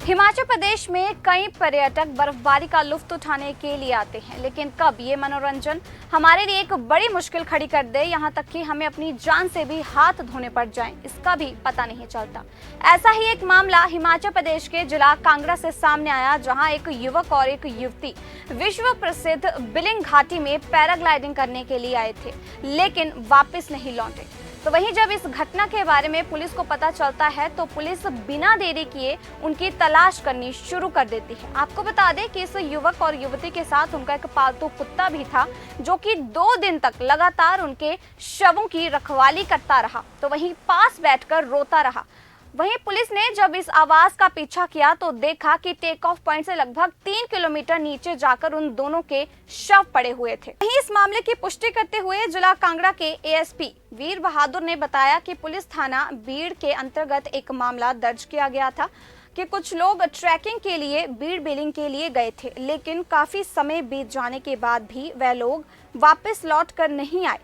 हिमाचल प्रदेश में कई पर्यटक बर्फबारी का लुत्फ उठाने के लिए आते हैं, लेकिन कब ये मनोरंजन हमारे लिए एक बड़ी मुश्किल खड़ी कर दे, यहाँ तक कि हमें अपनी जान से भी हाथ धोने पड़ जाएं, इसका भी पता नहीं चलता। ऐसा ही एक मामला हिमाचल प्रदेश के जिला कांगड़ा से सामने आया, जहां एक युवक और एक युवती विश्व प्रसिद्ध बिलिंग घाटी में पैराग्लाइडिंग करने के लिए आए थे, लेकिन वापस नहीं लौटे। तो वहीं जब इस घटना के बारे में पुलिस को पता चलता है तो पुलिस बिना देरी किए उनकी तलाश करनी शुरू कर देती है। आपको बता दें कि इस युवक और युवती के साथ उनका एक पालतू कुत्ता भी था, जो कि 2 दिन तक लगातार उनके शवों की रखवाली करता रहा, तो वहीं पास बैठकर रोता रहा। वहीं पुलिस ने जब इस आवाज का पीछा किया तो देखा कि टेक ऑफ पॉइंट से लगभग 3 किलोमीटर नीचे जाकर उन दोनों के शव पड़े हुए थे। वहीं इस मामले की पुष्टि करते हुए जिला कांगड़ा के एएसपी वीर बहादुर ने बताया कि पुलिस थाना बीड़ के अंतर्गत एक मामला दर्ज किया गया था कि कुछ लोग ट्रैकिंग के लिए बीड़ बिलिंग के लिए गए थे, लेकिन काफी समय बीत जाने के बाद भी वह लोग वापस लौट कर नहीं आए।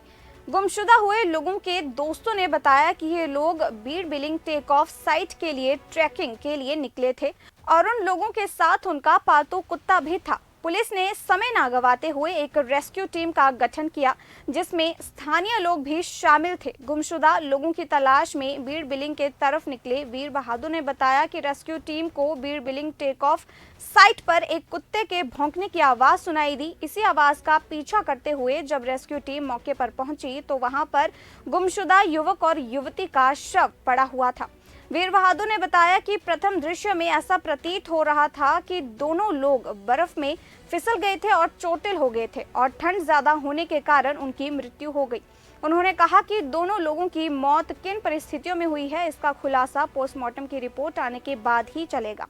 गुमशुदा हुए लोगों के दोस्तों ने बताया कि ये लोग Bir Billing take off site के लिए ट्रैकिंग के लिए निकले थे और उन लोगों के साथ उनका पालतू कुत्ता भी था। पुलिस ने समय ना गवाते हुए एक रेस्क्यू टीम का गठन किया, जिसमें स्थानीय लोग भी शामिल थे। गुमशुदा लोगों की तलाश में बीड़ बिलिंग के तरफ निकले वीर बहादुर ने बताया कि रेस्क्यू टीम को Bir Billing take off site पर एक कुत्ते के भौंकने की आवाज सुनाई दी। इसी आवाज का पीछा करते हुए जब रेस्क्यू टीम मौके पर पहुंची तो वहां पर गुमशुदा युवक और युवती का शव पड़ा हुआ था। वीर बहादुर ने बताया कि प्रथम दृश्य में ऐसा प्रतीत हो रहा था कि दोनों लोग बर्फ में फिसल गए थे और चोटिल हो गए थे और ठंड ज्यादा होने के कारण उनकी मृत्यु हो गई। उन्होंने कहा कि दोनों लोगों की मौत किन परिस्थितियों में हुई है, इसका खुलासा पोस्टमार्टम की रिपोर्ट आने के बाद ही चलेगा।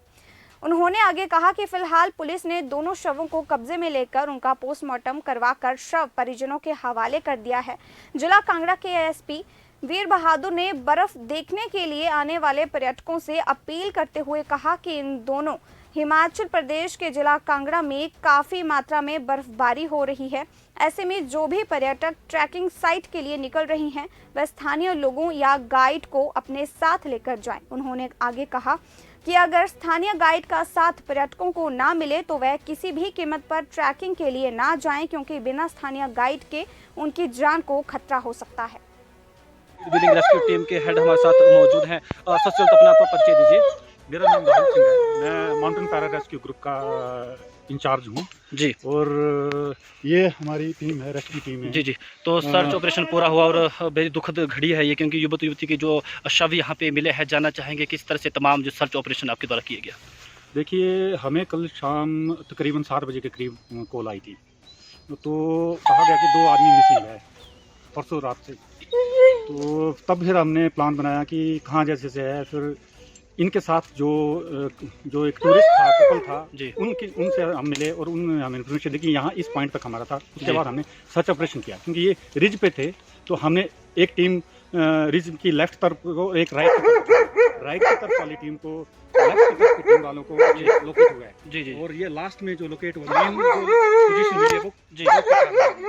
उन्होंने आगे कहा कि फिलहाल पुलिस ने दोनों शवों को कब्जे में लेकर उनका पोस्टमार्टम करवाकर शव परिजनों के हवाले कर दिया है। जिला कांगड़ा के एएसपी वीर बहादुर ने बर्फ देखने के लिए आने वाले पर्यटकों से अपील करते हुए कहा कि इन दोनों हिमाचल प्रदेश के जिला कांगड़ा में काफी मात्रा में बर्फबारी हो रही है। ऐसे में जो भी पर्यटक ट्रैकिंग साइट के लिए निकल रही हैं, वह स्थानीय लोगों या गाइड को अपने साथ लेकर जाएं। उन्होंने आगे कहा कि अगर स्थानीय गाइड का साथ पर्यटकों को ना मिले तो वह किसी भी कीमत पर ट्रैकिंग के लिए ना जाएं, क्योंकि बिना स्थानीय गाइड के उनकी जान को खतरा हो सकता है। बिलिंग रेस्क्यू टीम के हेड हमारे साथ मौजूद हैं। सबसे पहले अपना परिचय दीजिए। मेरा नाम राहुल सिंह है, मैं माउंटेन पैरा रेस्क्यू ग्रुप का इंचार्ज हूँ जी। और ये हमारी टीम है, रेस्क्यू टीम है। जी जी। तो सर्च ऑपरेशन पूरा हुआ और बड़ी दुखद घड़ी है ये, क्योंकि युवक युवती के जो शव यहाँ पे मिले हैं, जानना चाहेंगे किस तरह से तमाम जो सर्च ऑपरेशन आपके द्वारा किया गया। देखिए, हमें कल शाम तकरीबन 7 बजे के करीब कॉल आई थी, तो कहा गया कि 2 आदमी मिसिंग है परसों रात से। तो तब फिर हमने प्लान बनाया कि कहाँ जैसे है, फिर इनके साथ जो एक टूरिस्ट था, कपल था, उनसे हम मिले और उन्होंने हमें इन्फॉर्मेशन दी कि यहाँ इस पॉइंट तक हमारा था। उसके बाद हमने सर्च ऑपरेशन किया, क्योंकि ये रिज पे थे, तो हमने एक टीम रिज की लेफ्ट तरफ को, एक राइट की तरफ वाली टीम को, लेफ्ट की तरफ की टीम वालों को लोकेट हुआ है। जी जी। और ये लास्ट में जो लोकेट हुआ है, पोजीशन मिली है वो जी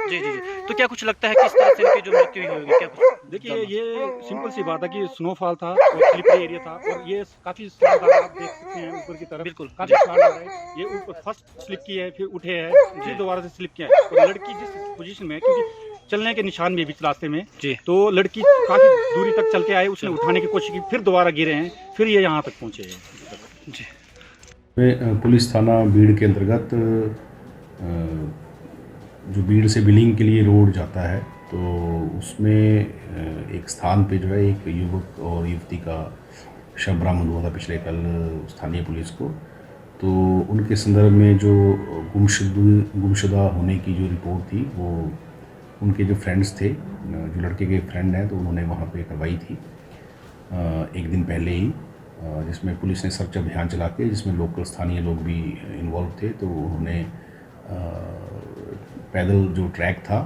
जी जी। तो क्या कुछ लगता है किस तरह से इनकी जो मृत्यु हुई होगी, क्या कुछ? देखिए, ये सिंपल सी बात है कि स्नोफॉल था और स्लिपरी एरिया था, और ये काफी स्लाइड आप देख सकते हैं ऊपर की तरफ, बिल्कुल काफी स्लाइड है। ये ऊपर फर्स्ट स्लिप की है, फिर उठे हैं, फिर दोबारा से स्लिप किया है। और लड़की जिस पोजीशन में है, क्योंकि चलने के निशान में बीच रास्ते में जी, तो लड़की काफी दूरी तक चल के आए, उसने उठाने की कोशिश की, फिर दोबारा गिरे हैं, फिर ये यहाँ तक पहुँचे हैं। जी। पुलिस थाना बीड़ के अंतर्गत जो बीड़ से बिलिंग के लिए रोड जाता है, तो उसमें एक स्थान पे जो है एक युवक और युवती का शव बरामद हुआ था पिछले कल स्थानीय पुलिस को। तो उनके संदर्भ में जो गुमशुदा होने की जो रिपोर्ट थी, वो उनके जो फ्रेंड्स थे, जो लड़के के फ्रेंड हैं, तो उन्होंने वहाँ पे करवाई थी एक दिन पहले ही, जिसमें पुलिस ने सर्च अभियान चला के, जिसमें लोकल स्थानीय लोग भी इन्वॉल्व थे। तो उन्होंने पैदल जो ट्रैक था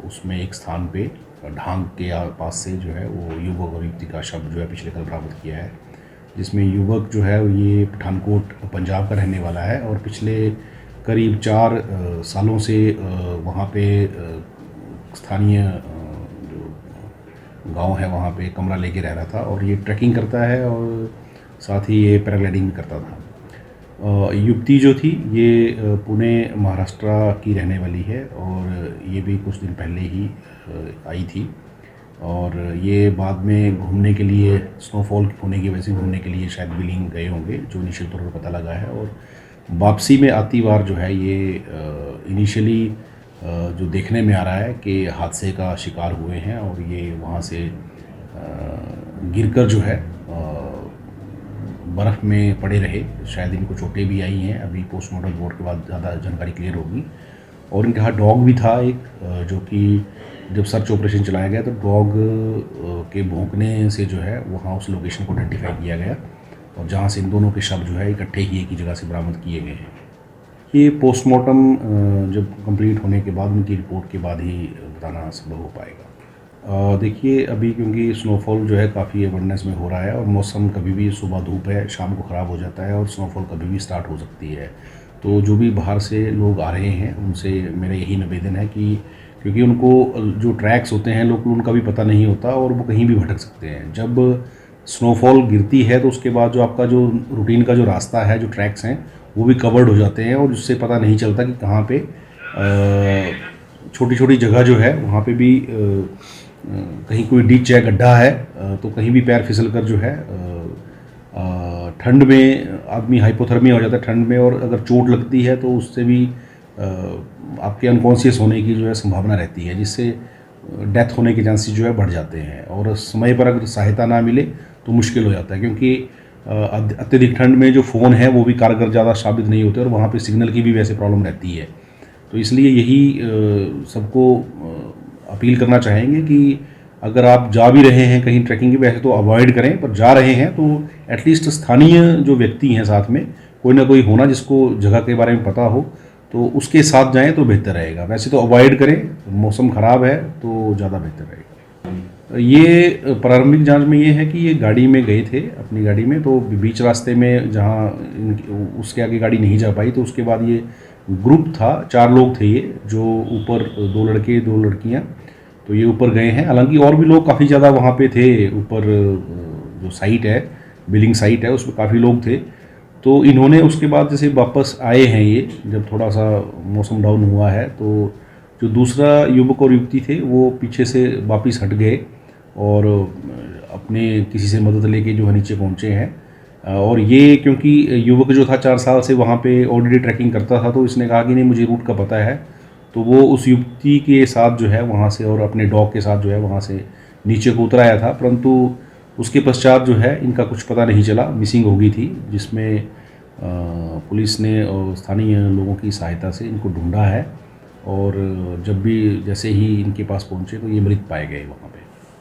उसमें एक स्थान पे ढांग के पास से जो है वो युवक और युवती का शव जो है पिछले कल बरामद किया है, जिसमें युवक जो है ये पठानकोट पंजाब का रहने वाला है और पिछले करीब 4 सालों से वहाँ पे स्थानीय जो गांव है वहाँ पे कमरा लेके रह रहा था, और ये ट्रैकिंग करता है और साथ ही ये पैराग्लाइडिंग भी करता था। युवती जो थी ये पुणे महाराष्ट्र की रहने वाली है और ये भी कुछ दिन पहले ही आई थी और ये बाद में घूमने के लिए स्नोफॉल होने की वजह से घूमने के लिए शायद बिलिंग गए होंगे, जो इनिशियल तौर पर पता लगा है। और वापसी में आती बार जो है ये इनिशियली जो देखने में आ रहा है कि हादसे का शिकार हुए हैं और ये वहाँ से गिरकर जो है बर्फ़ में पड़े रहे। शायद इनको चोटें भी आई हैं, अभी पोस्टमार्टम रिपोर्ट के बाद ज़्यादा जानकारी क्लियर होगी। और इनके हाथ डॉग भी था एक, जो कि जब सर्च ऑपरेशन चलाया गया तो डॉग के भौंकने से जो है वहाँ उस लोकेशन को आइडेंटिफाई किया गया और जहाँ से इन दोनों के शव जो है इकट्ठे ही एक ही जगह से बरामद किए गए हैं। ये पोस्टमार्टम जब कंप्लीट होने के बाद उनकी रिपोर्ट के बाद ही बताना संभव हो पाएगा। देखिए अभी क्योंकि स्नोफॉल जो है काफ़ी अबंडेंस में हो रहा है और मौसम कभी भी सुबह धूप है, शाम को ख़राब हो जाता है और स्नोफॉल कभी भी स्टार्ट हो सकती है। तो जो भी बाहर से लोग आ रहे हैं उनसे मेरा यही निवेदन है कि क्योंकि उनको जो ट्रैक्स होते हैं लोग उनका भी पता नहीं होता और वो कहीं भी भटक सकते हैं। जब स्नोफॉल गिरती है तो उसके बाद जो आपका जो रूटीन का जो रास्ता है, जो ट्रैक्स हैं वो भी कवर्ड हो जाते हैं और उससे पता नहीं चलता कि कहाँ पे छोटी छोटी जगह जो है वहाँ पे भी कहीं कोई डिच है, गड्ढा है तो कहीं भी पैर फिसल कर जो है ठंड में आदमी हाइपोथर्मिया हो जाता है ठंड में, और अगर चोट लगती है तो उससे भी आपके अनकॉन्शियस होने की जो है संभावना रहती है, जिससे डेथ होने के चांसेस जो है बढ़ जाते हैं। और समय पर अगर सहायता ना मिले तो मुश्किल हो जाता है, क्योंकि अत्यधिक ठंड में जो फ़ोन है वो भी कारगर ज़्यादा साबित नहीं होते और वहाँ पे सिग्नल की भी वैसे प्रॉब्लम रहती है। तो इसलिए यही सबको अपील करना चाहेंगे कि अगर आप जा भी रहे हैं कहीं ट्रैकिंग की, वैसे तो अवॉइड करें, पर जा रहे हैं तो एटलीस्ट स्थानीय जो व्यक्ति हैं साथ में कोई ना कोई होना जिसको जगह के बारे में पता हो, तो उसके साथ जाएं तो बेहतर रहेगा। वैसे तो अवॉइड करें, मौसम ख़राब है तो ज़्यादा बेहतर रहेगा। ये प्रारंभिक जांच में ये है कि ये गाड़ी में गए थे, अपनी गाड़ी में, तो बीच रास्ते में जहाँ उसके आगे गाड़ी नहीं जा पाई तो उसके बाद ये ग्रुप था, 4 लोग थे ये, जो ऊपर 2 लड़के 2 लड़कियाँ, तो ये ऊपर गए हैं। हालांकि और भी लोग काफ़ी ज़्यादा वहाँ पे थे, ऊपर जो साइट है, बिलिंग साइट है, उसमें काफ़ी लोग थे। तो इन्होंने उसके बाद जैसे वापस आए हैं, ये जब थोड़ा सा मौसम डाउन हुआ है तो जो दूसरा युवक और युवती थे वो पीछे से वापस हट गए और अपने किसी से मदद लेके जो है नीचे पहुँचे हैं। और ये क्योंकि युवक जो था 4 साल से वहाँ पे ऑलरेडी ट्रैकिंग करता था, तो इसने कहा कि नहीं मुझे रूट का पता है, तो वो उस युवती के साथ जो है वहाँ से और अपने डॉग के साथ जो है वहाँ से नीचे को उतर आया था। परंतु उसके पश्चात जो है इनका कुछ पता नहीं चला, मिसिंग हो गई थी, जिसमें पुलिस ने और स्थानीय लोगों की सहायता से इनको ढूंढा है और जब भी जैसे ही इनके पास पहुँचे तो ये मृत पाए गए वहाँ पे।